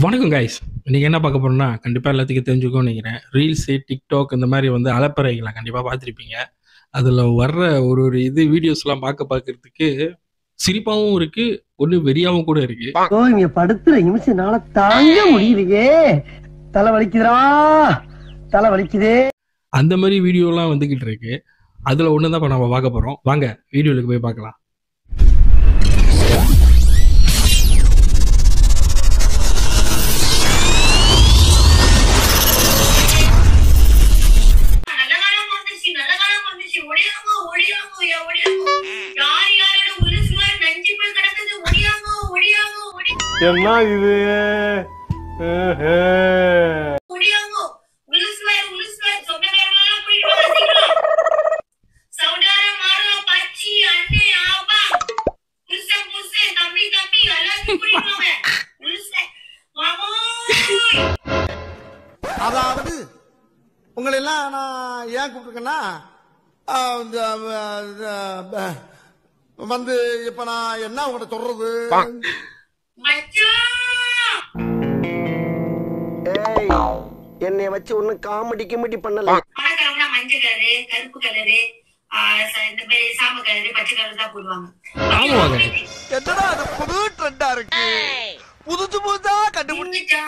வணக்கம் கைஸ். இன்னைக்கு என்ன பார்க்க போறோம்னா, கண்டிப்பா எல்லாத்துக்கும் தெரிஞ்சுக்கும்னு நினைக்கிறேன். ரீல்ஸு, டிக்டாக் இந்த மாதிரி வந்து அலப்பறைகளை கண்டிப்பா பார்த்துருப்பீங்க. அதுல வர்ற ஒரு வீடியோஸ்லாம் பார்க்கறதுக்கு சிரிப்பாவும் இருக்கு, ஒண்ணு வெறியாவும் கூட இருக்கு. இங்க படுத்துற நிமிஷம்னால தாங்க முடியலையே. தலை வலிக்குதுடா, தலை வலிக்குதே. அந்த மாதிரி வீடியோலாம் வந்துகிட்டு இருக்கு. அதுல ஒண்ணு தான் இப்ப நம்ம பார்க்க போறோம். வாங்க வீடியோக்கு போய் பார்க்கலாம். என்ன இது? அதாவது உங்களை எல்லாம் நான் ஏன் கூப்பிட்டுருக்கேன்னா வந்து இப்ப நான் என்ன உங்கள்கிட்ட சொல்றது? என்னைய வச்சு ஒண்ணு காமெடி கிமெடி பண்ணல. மஞ்சள் கலரு, கருப்பு கலரு, இந்த மாதிரி சாம கலரு, பச்சை கலர் தான் போடுவாங்க. என்னடா அது புது ட்ரெண்டா இருக்கு, புதுசு புதுசா கண்டுபிடிச்சா.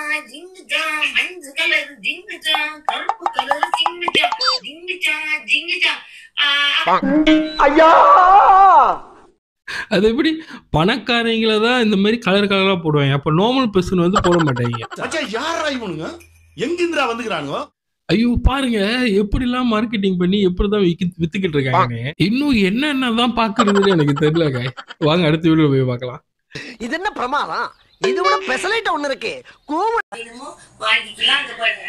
மஞ்சள் கலர் ஜிங்குச்சா, கருப்பு கலர் ஜிங்குச்சா, ஜிங்குச்சா ஜிங்குச்சா. ஐயா, அது எப்படி பணக்காரங்களை தான் இந்த மாதிரி கலர் கலரா போடுவாங்க, அப்ப நார்மல் பர்சன் வந்து போட மாட்டாங்க. யாரா இவனுங்க, எங்கிருந்துடா வந்துக்கிறானுங்க? ஐயோ பாருங்க, எப்படி எல்லாம் மார்க்கெட்டிங் பண்ணி எப்படிதான் வித்துக்கிட்டு இருக்காங்க. இன்னும் என்னென்னதான் பாக்குறதுன்னு எனக்கு தெரியல. வாங்க அடுத்த வீடியோ போய் பார்க்கலாம். இது என்ன பிரமாதம்? இது விட பெசலைட் ஒண்ணு இருக்கு. வாங்கிக்கலாம். அந்த பாருங்க,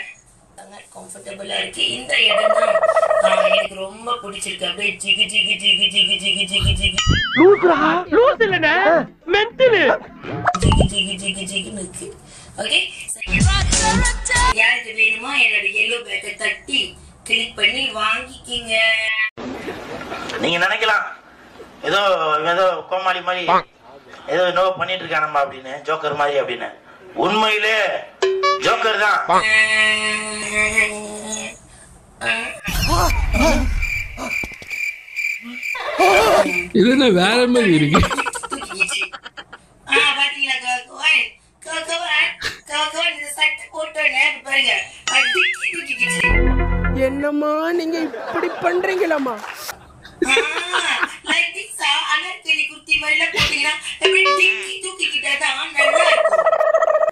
கம்ஃபர்டபுளா இருக்கு. இந்த இடம் தான் எனக்கு ரொம்ப பிடிச்சிருக்கு. அப்படியே ஜிகி ஜிகி ஜிகி ஜிகி ஜிகி ஜிகி ஜிகி லூசுடா, லூசு இல்லனே, மென்டல். ஜிகி ஜிகி ஜிகி ஜிகின்னு இருக்கு. ஓகே, யாருக்கு வேணுமோ என்னோட yellow பேக்கை தட்டி கிளிக் பண்ணி வாங்கிக்கிங்க. நீங்க நினைக்கலாம் ஏதோ ஏதோ கோமாளி மாதிரி ஏதோ நோ பண்ணிட்டு இருக்கானம்மா அப்படின்னு, ஜோக்கர் மாதிரி அப்படின்னு. உண்மையிலே ஜோக்கர் தான். இது என்ன வேற மாதிரி இருக்கு? என்னம்மா நீங்க இப்படி பண்றீங்களாமா?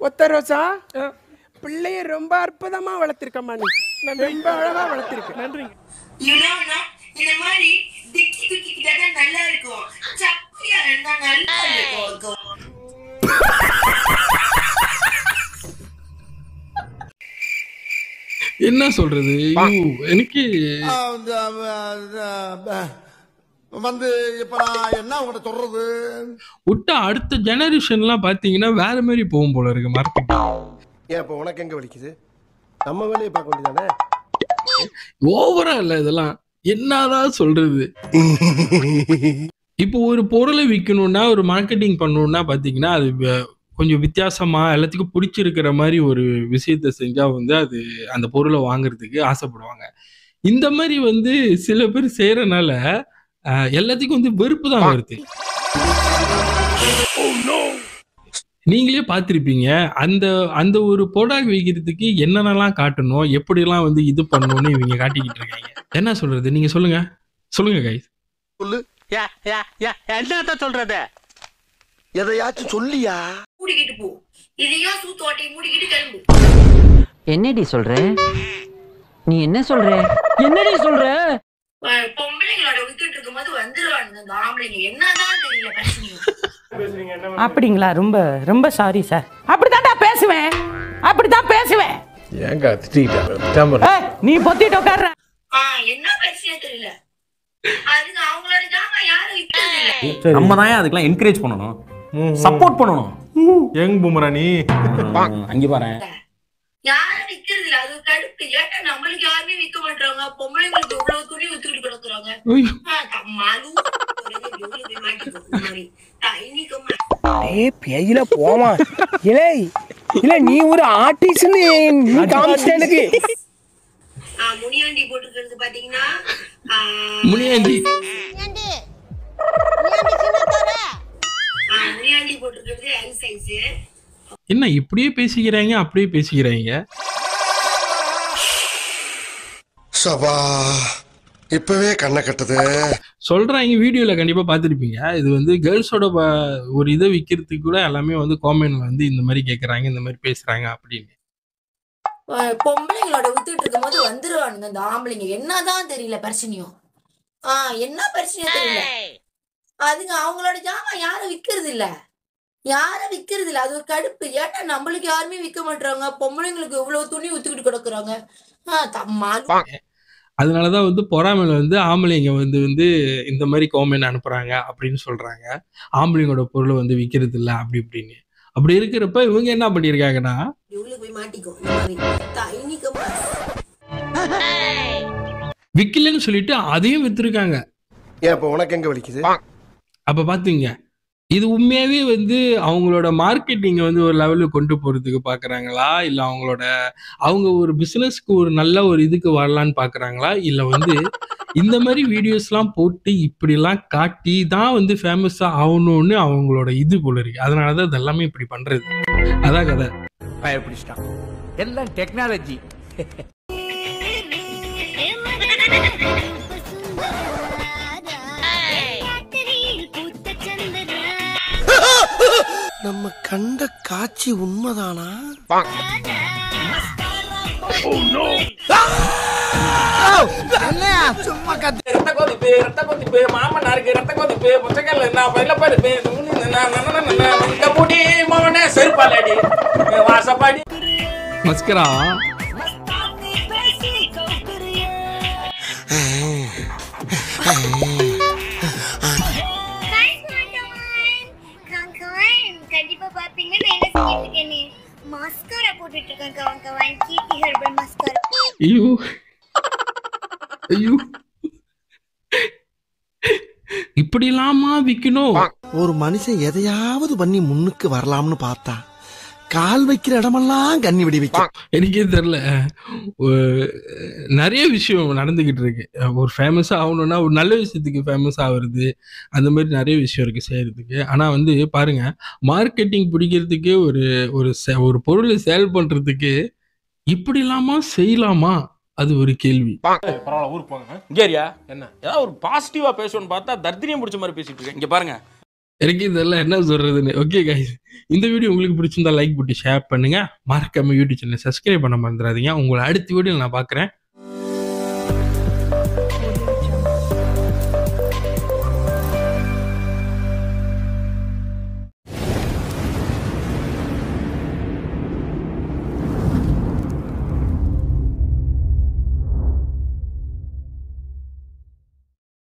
ஒத்த ரோசா, பிள்ளைய ரொம்ப அற்புதமா வளர்த்திருக்கம்மா. நீ ரொம்ப அழகா வளர்த்திருக்க. நன்றி. இந்த மாதிரி டிக்கி தூக்கிக்கிட்டா தான் நல்லா இருக்கும். சப்பையா இருந்தா நல்லா இருக்கும். என்ன சொல்றது? எனக்கு வந்து இப்ப நான் என்ன உங்கள்கிட்ட சொல்றது? விட்ட அடுத்த ஜெனரேஷன்லாம் பாத்தீங்கன்னா வேற மாதிரி போகும் போல இருக்கு மார்க்கெட். ஏன் இப்ப உனக்கு எங்க வலிக்குது? நம்ம வேலையை பார்க்க வேண்டியதானே? ஓவரா இல்ல இதெல்லாம், என்னதான் சொல்றது? இப்போ ஒரு பொருளை விற்கணும்னா, ஒரு மார்க்கெட்டிங் பண்ணணும்னா பாத்தீங்கன்னா அது கொஞ்சம் வித்தியாசமா எல்லாத்துக்கும் பிடிச்சிருக்கிற மாதிரி ஒரு விஷயத்த செஞ்சா வந்து அது அந்த பொருளை வாங்குறதுக்கு ஆசைப்படுவாங்க. இந்த மாதிரி வந்து சில பேர் செய்யறதுனால எல்லாத்துக்கும் வந்து வெறுப்பு தான் வருது. நீங்களே பார்த்திருப்பீங்க, அந்த அந்த ஒரு ப்ராடக்ட் விற்கிறதுக்கு என்னென்னலாம் காட்டணும், எப்படிலாம் வந்து இது பண்ணணும்னு இவங்க காட்டிக்கிட்டு இருக்காங்க. என்ன சொல்றது? நீங்க சொல்லுங்க சொல்லுங்க கைஸ். சொல்லு. என்னத்த சொல்றது? எதையாச்சும் சொல்லியா? மூடிக்கிட்டு போ. இதையோ சூத்தோட்டை மூடிக்கிட்டு கிளம்பு. என்னடி சொல்ற? நீ என்ன சொல்ற? என்னடி சொல்ற? பொம்பளைங்களோட வித்துட்டு இருக்கும்போது வந்துருவானுங்க இந்த ஆம்பளைங்க. என்னதான் தெரியல பேசுறீங்க. அப்படிங்களா? ரொம்ப ரொம்ப சாரி சார். அப்படிதான் பேசுவேன், அப்படிதான் பேசுவேன். ஏங்க திட்டிட்டா நீ பொத்திட்டு உட்கார்ற. என்ன பிரச்சனை தெரியல. அதுக்கு அவங்களோட ஜாமா யாரும் விக்கிறது இல்ல. நம்ம தான் அதுக்கெல்லாம் என்கரேஜ் பண்ணணும், சப்போர்ட் பண்ணணும். யங் பூமரா நீ அங்க பாரு, யாரும் விக்கிறது இல்ல. அது கடுப்பு. ஏன்னா நம்மளுக்கு யாருமே விக்க மாட்டாங்க. பொம்பளைங்களுக்கு எவ்வளவு துணி வித்துக்கிட்டு கிடக்குறாங்க. பேயில போமா. இலை இல்ல நீ ஒரு ஆர்டிஸ்ட்னு நீ காமிச்சிட்ட எனக்கு. முனியாண்டி போட்டுக்கிறது பாத்தீங்கன்னா முனியாண்டி முனியாண்டி போட்டுக்கிறது எல் சைஸ். என்ன இப்படியே பேசிக்கிறாங்க அப்படியே பேசிக்கிறாங்க. சபா இப்பவே கண்ணை கட்டுது. சொல்றாங்க வீடியோல கண்டிப்பா பாத்திருப்பீங்க. இது வந்து கேர்ள்ஸோட ஒரு இதை விக்கிறதுக்கு கூட எல்லாமே வந்து காமெண்ட்ல வந்து இந்த மாதிரி கேக்குறாங்க, இந்த மாதிரி பேசுறாங்க அப்படின்னு. பொம்பளைங்களோட வித்துட்டு இருக்கும் போது வந்துருவானுங்க இந்த ஆம்பளைங்க. என்னதான் தெரியல பிரச்சனையும். என்ன பிரச்சனையும் தெரியல. அதுங்க அவங்களோட ஜாமான் யாரும் விக்கிறது இல்ல, அது ஒரு கடுப்பு. ஏன்னா நம்மளுக்கு யாருமே விற்க மாட்டாங்க, பொம்பளைங்களுக்கு இவ்வளவு துணி ஊத்துக்கிட்டு கிடக்குறாங்க. அதனாலதான் வந்து பொறாமையில வந்து ஆம்பளைங்க வந்து வந்து இந்த மாதிரி காமெண்ட் அனுப்புறாங்க அப்படின்னு சொல்றாங்க. ஆம்பளைங்களோட பொருளை வந்து விக்கிறது இல்ல அப்படி இப்படின்னு. அப்படி இருக்கிறப்ப இவங்க என்ன பண்ணிருக்காங்கன்னா போய் மாட்டிக்கோ விக்கலன்னு சொல்லிட்டு அதையும் வித்துருக்காங்க. ஏன் இப்ப உனக்கு எங்க வலிக்குது? அப்ப பாத்தீங்க, இது உண்மையாவே வந்து அவங்களோட மார்க்கெட்டிங்க வந்து ஒரு லெவலுக்கு கொண்டு போறதுக்கு பாக்குறாங்களா, இல்ல அவங்க ஒரு பிசினஸ்க்கு ஒரு நல்ல ஒரு இதுக்கு வரலான்னு பாக்குறாங்களா, இல்ல வந்து இந்த மாதிரி வீடியோஸ் எல்லாம் போட்டு இப்படி எல்லாம் காட்டி தான் வந்து ஃபேமஸா ஆகணும்னு அவங்களோட இது போல இருக்கு. அதனாலதான் இதெல்லாமே இப்படி பண்றது. அதான் கதை. பயப்பிடிச்சிட்டான். எல்லாம் டெக்னாலஜி. நம்ம கண்ட காட்சி உண்மைதானா? சும்மா ரத்த கொதிப்பு மாமனாருக்கு ரத்த கொதிப்பு பொச்சக்கல்ல நான் பயில பருப்பு முடி மவனே செருப்பாலடி வாசப்பாடி மஸ்கரா. கண்டிப்பா பாப்பீங்கன்னா என்ன செஞ்சிட்டு இருக்கேன்னு மஸ்காரா போட்டுட்டு இருக்கேன். கவன் கீர்த்தி ஹெர்பல் மஸ்காரா. ஐயோ ஐயோ, இப்படி இல்லாமா விக்கணும்? ஒரு மனுஷன் எதையாவது பண்ணி முன்னுக்கு வரலாம்னு பார்த்தா கால் வைக்கிற இடமெல்லாம் கண்ணி விடி வைக்க. எனக்கே தெரியல, நிறைய விஷயம் நடந்துகிட்டு இருக்கு. ஒரு ஃபேமஸா ஆகணும்னா ஒரு நல்ல விஷயத்துக்கு ஃபேமஸ் ஆகுறது, அந்த மாதிரி நிறைய விஷயம் இருக்கு செய்யறதுக்கு. ஆனா வந்து பாருங்க, மார்க்கெட்டிங் பிடிக்கிறதுக்கு ஒரு பொருளை சேல் பண்றதுக்கு இப்படி இல்லாம செய்யலாமா? அது ஒரு கேள்வி. பரவாயில்ல, ஊருக்கு போங்க. இங்கேரியா என்ன ஏதாவது ஒரு பாசிட்டிவா பேசணும்னு பார்த்தா தர்தினியம் பிடிச்ச மாதிரி பேசிட்டு இருக்கேன். இங்க பாருங்க, எனக்கு இதெல்லாம் என்ன சொல்றதுன்னு. ஓகே கைஸ், இந்த வீடியோ உங்களுக்கு பிடிச்சிருந்தா லைக் போட்டு ஷேர் பண்ணுங்க. மறக்காம யூடியூப் சேனல் சப்ஸ்கிரைப் பண்ண மறந்துடாதீங்க. உங்களை அடுத்த வீடியோ நான் பார்க்குறேன்.